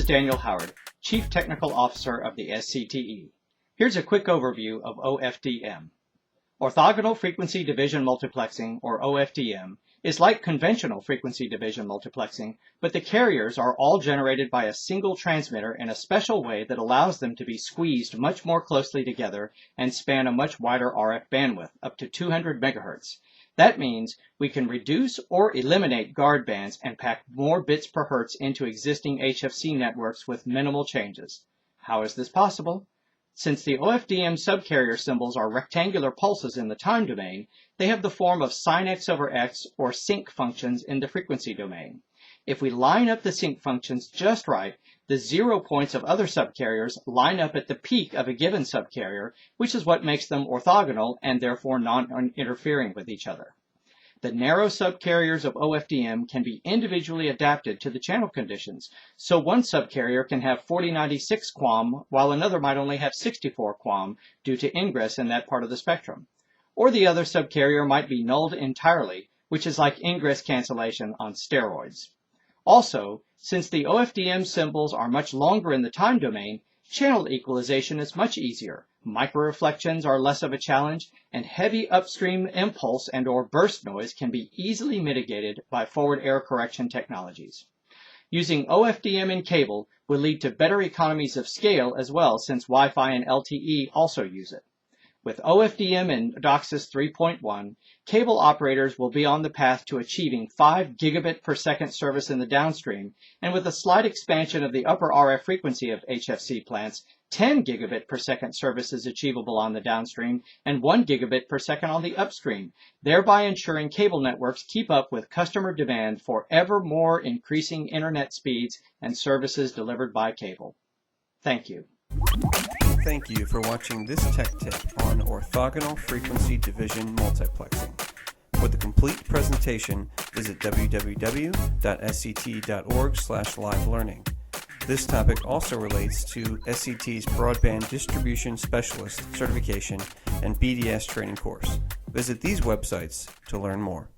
is Daniel Howard, Chief Technical Officer of the SCTE. Here's a quick overview of OFDM. Orthogonal frequency division multiplexing, or OFDM, is like conventional frequency division multiplexing, but the carriers are all generated by a single transmitter in a special way that allows them to be squeezed much more closely together and span a much wider RF bandwidth, up to 200 MHz. That means we can reduce or eliminate guard bands and pack more bits per hertz into existing HFC networks with minimal changes. How is this possible? Since the OFDM subcarrier symbols are rectangular pulses in the time domain, they have the form of sin x over x or sync functions in the frequency domain. If we line up the sync functions just right, the 0 points of other subcarriers line up at the peak of a given subcarrier, which is what makes them orthogonal and therefore non-interfering with each other. The narrow subcarriers of OFDM can be individually adapted to the channel conditions, so one subcarrier can have 4096 QAM while another might only have 64 QAM due to ingress in that part of the spectrum. Or the other subcarrier might be nulled entirely, which is like ingress cancellation on steroids. Also, since the OFDM symbols are much longer in the time domain, channel equalization is much easier. Microreflections are less of a challenge, and heavy upstream impulse and/or burst noise can be easily mitigated by forward error correction technologies. Using OFDM in cable will lead to better economies of scale as well, since Wi-Fi and LTE also use it. With OFDM and DOCSIS 3.1, cable operators will be on the path to achieving 5 gigabit per second service in the downstream, and with a slight expansion of the upper RF frequency of HFC plants, 10 gigabit per second service is achievable on the downstream and 1 gigabit per second on the upstream, thereby ensuring cable networks keep up with customer demand for ever more increasing internet speeds and services delivered by cable. Thank you. Thank you for watching this tech tip on orthogonal frequency division multiplexing. For the complete presentation, visit www.scte.org/live-learning. This topic also relates to SCT's Broadband Distribution Specialist certification and BDS training course. Visit these websites to learn more.